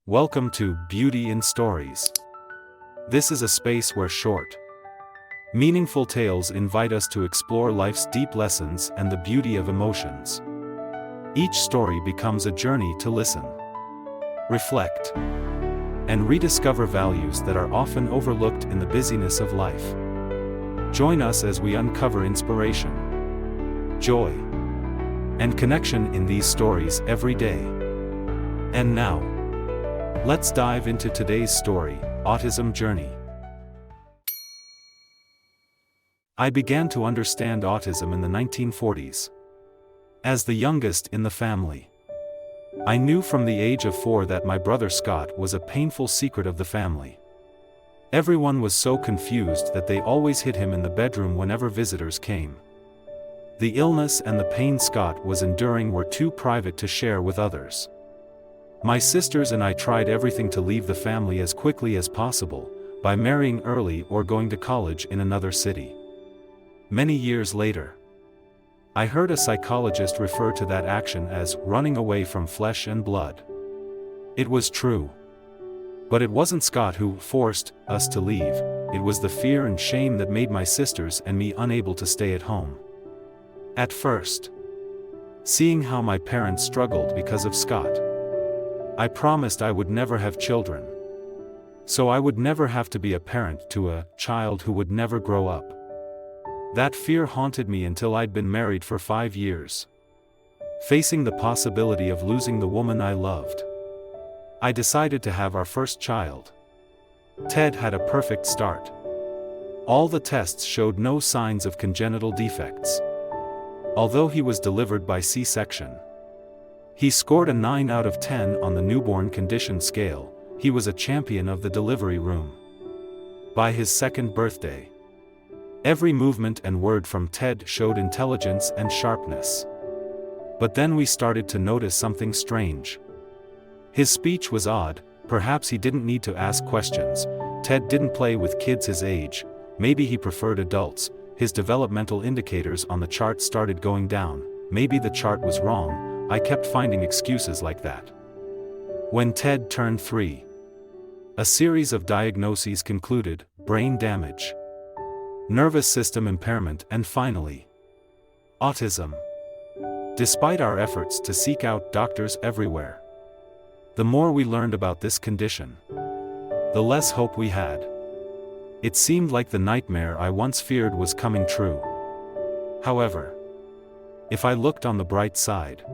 Welcome to Beauty in Stories. This is a space where short, meaningful tales invite us to explore life's deep lessons and the beauty of emotions. Each story becomes a journey to listen, reflect, and rediscover values that are often overlooked in the busyness of life. Join us as we uncover inspiration, joy, and connection in these stories every day. And now, let's dive into today's story, Autism Journey. I began to understand autism in the 1940s. As the youngest in the family, I knew from the age of 4 that my brother Scott was a painful secret of the family. Everyone was so confused that they always hid him in the bedroom whenever visitors came. The illness and the pain Scott was enduring were too private to share with others. My sisters and I tried everything to leave the family as quickly as possible, by marrying early or going to college in another city. Many years later, I heard a psychologist refer to that action as running away from flesh and blood. It was true. But it wasn't Scott who forced us to leave, it was the fear and shame that made my sisters and me unable to stay at home. At first, seeing how my parents struggled because of Scott, I promised I would never have children. So I would never have to be a parent to a child who would never grow up. That fear haunted me until I'd been married for 5 years, facing the possibility of losing the woman I loved. I decided to have our first child. Ted had a perfect start. All the tests showed no signs of congenital defects. Although he was delivered by C-section, he scored a 9 out of 10 on the newborn condition scale. He was a champion of the delivery room. By his second birthday, every movement and word from Ted showed intelligence and sharpness. But then we started to notice something strange. His speech was odd, perhaps he didn't need to ask questions. Ted didn't play with kids his age, maybe he preferred adults. His developmental indicators on the chart started going down, maybe the chart was wrong. I kept finding excuses like that. When Ted turned 3, a series of diagnoses concluded: brain damage, nervous system impairment, and finally, autism. Despite our efforts to seek out doctors everywhere, the more we learned about this condition, the less hope we had. It seemed like the nightmare I once feared was coming true. However, if I looked on the bright side,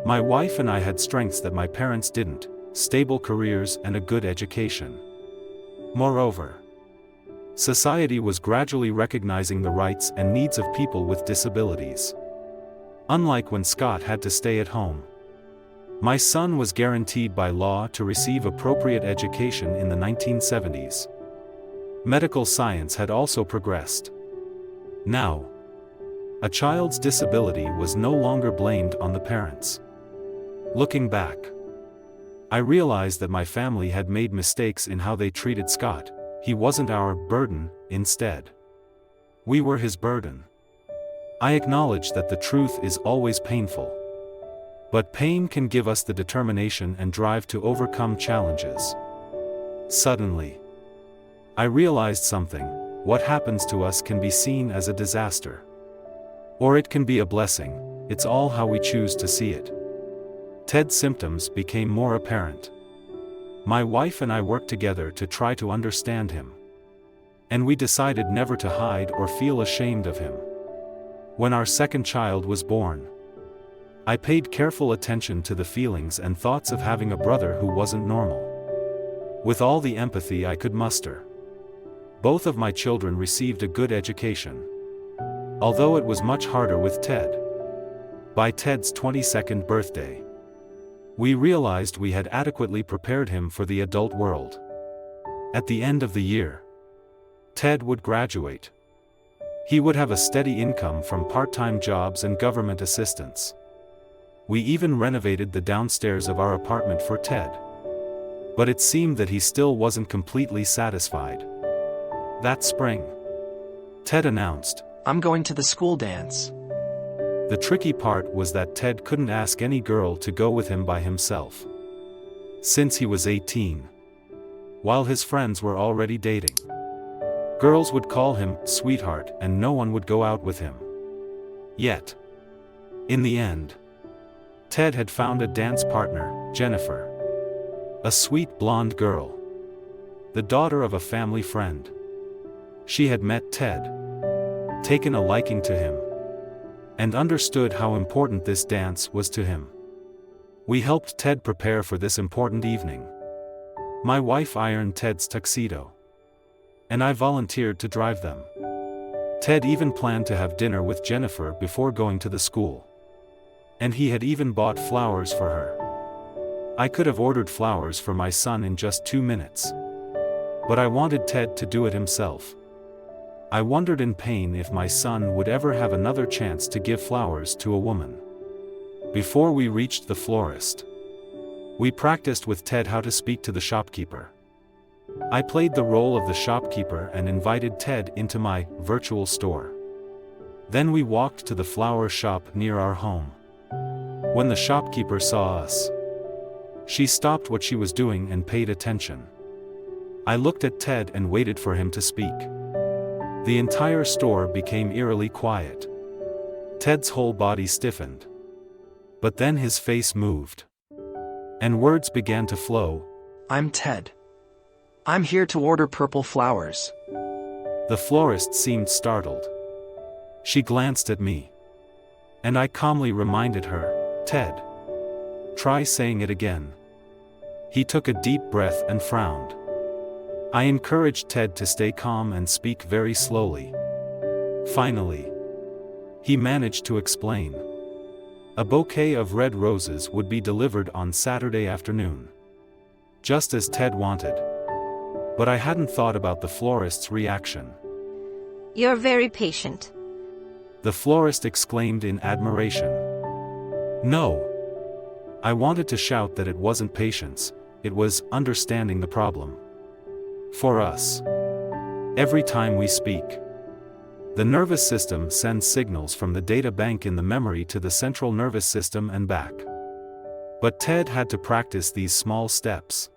my wife and I had strengths that my parents didn't: stable careers and a good education. Moreover, society was gradually recognizing the rights and needs of people with disabilities. Unlike when Scott had to stay at home, my son was guaranteed by law to receive appropriate education in the 1970s. Medical science had also progressed. Now, a child's disability was no longer blamed on the parents. Looking back, I realized that my family had made mistakes in how they treated Scott. He wasn't our burden, instead, we were his burden. I acknowledge that the truth is always painful. But pain can give us the determination and drive to overcome challenges. Suddenly, I realized something: what happens to us can be seen as a disaster, or it can be a blessing. It's all how we choose to see it. Ted's symptoms became more apparent. My wife and I worked together to try to understand him. And we decided never to hide or feel ashamed of him. When our second child was born, I paid careful attention to the feelings and thoughts of having a brother who wasn't normal. With all the empathy I could muster, both of my children received a good education, although it was much harder with Ted. By Ted's 22nd birthday, we realized we had adequately prepared him for the adult world. At the end of the year, Ted would graduate. He would have a steady income from part-time jobs and government assistance. We even renovated the downstairs of our apartment for Ted. But it seemed that he still wasn't completely satisfied. That spring, Ted announced, "I'm going to the school dance." The tricky part was that Ted couldn't ask any girl to go with him by himself. since he was 18, while his friends were already dating. Girls would call him sweetheart and no one would go out with him. Yet, in the end, Ted had found a dance partner, Jennifer. A sweet blonde girl. The daughter of a family friend. She had met Ted, taken a liking to him, and understood how important this dance was to him. We helped Ted prepare for this important evening. My wife ironed Ted's tuxedo, and I volunteered to drive them. Ted even planned to have dinner with Jennifer before going to the school. And he had even bought flowers for her. I could have ordered flowers for my son in just 2 minutes. But I wanted Ted to do it himself. I wondered in pain if my son would ever have another chance to give flowers to a woman. Before we reached the florist, we practiced with Ted how to speak to the shopkeeper. I played the role of the shopkeeper and invited Ted into my virtual store. Then we walked to the flower shop near our home. When the shopkeeper saw us, she stopped what she was doing and paid attention. I looked at Ted and waited for him to speak. The entire store became eerily quiet. Ted's whole body stiffened. But then his face moved. And words began to flow. I'm Ted. I'm here to order purple flowers. The florist seemed startled. She glanced at me. And I calmly reminded her, Ted. Try saying it again. He took a deep breath and frowned. I encouraged Ted to stay calm and speak very slowly. Finally, he managed to explain. A bouquet of red roses would be delivered on Saturday afternoon. Just as Ted wanted. But I hadn't thought about the florist's reaction. You're very patient. The florist exclaimed in admiration. No. I wanted to shout that it wasn't patience, it was understanding the problem. For us, every time we speak, the nervous system sends signals from the data bank in the memory to the central nervous system and back. But Ted had to practice these small steps,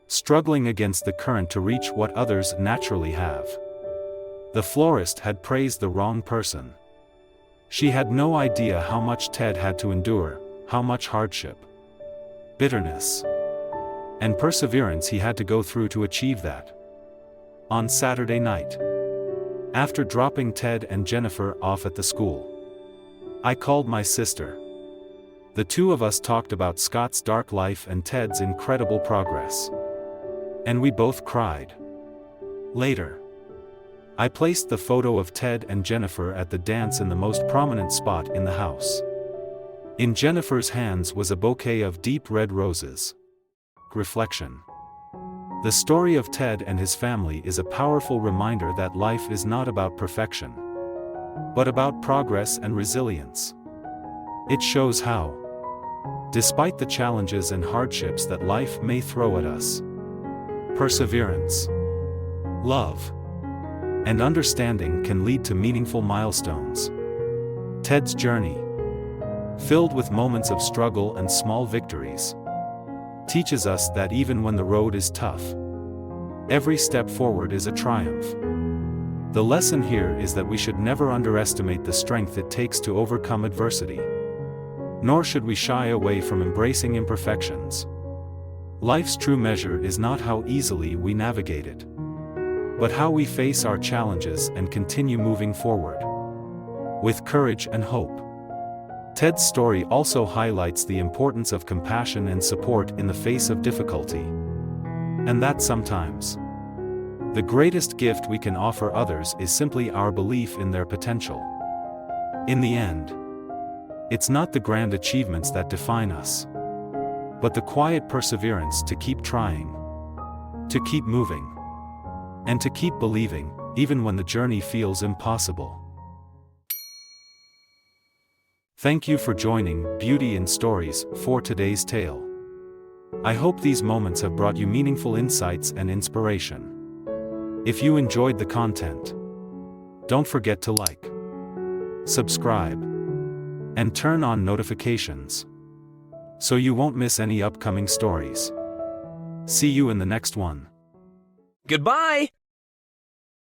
struggling against the current to reach what others naturally have. The florist had praised the wrong person. She had no idea how much Ted had to endure, how much hardship, bitterness, and perseverance he had to go through to achieve that. On Saturday night, after dropping Ted and Jennifer off at the school, I called my sister. The two of us talked about Scott's dark life and Ted's incredible progress. And we both cried. Later, I placed the photo of Ted and Jennifer at the dance in the most prominent spot in the house. In Jennifer's hands was a bouquet of deep red roses. Reflection. The story of Ted and his family is a powerful reminder that life is not about perfection, but about progress and resilience. It shows how, despite the challenges and hardships that life may throw at us, perseverance, love, and understanding can lead to meaningful milestones. Ted's journey, filled with moments of struggle and small victories, teaches us that even when the road is tough, every step forward is a triumph. The lesson here is that we should never underestimate the strength it takes to overcome adversity. Nor should we shy away from embracing imperfections. Life's true measure is not how easily we navigate it, but how we face our challenges and continue moving forward with courage and hope. Ted's story also highlights the importance of compassion and support in the face of difficulty. And that sometimes, the greatest gift we can offer others is simply our belief in their potential. In the end, it's not the grand achievements that define us, but the quiet perseverance to keep trying, to keep moving, and to keep believing, even when the journey feels impossible. Thank you for joining Beauty in Stories for today's tale. I hope these moments have brought you meaningful insights and inspiration. If you enjoyed the content, don't forget to like, subscribe, and turn on notifications. so you won't miss any upcoming stories. See you in the next one. Goodbye!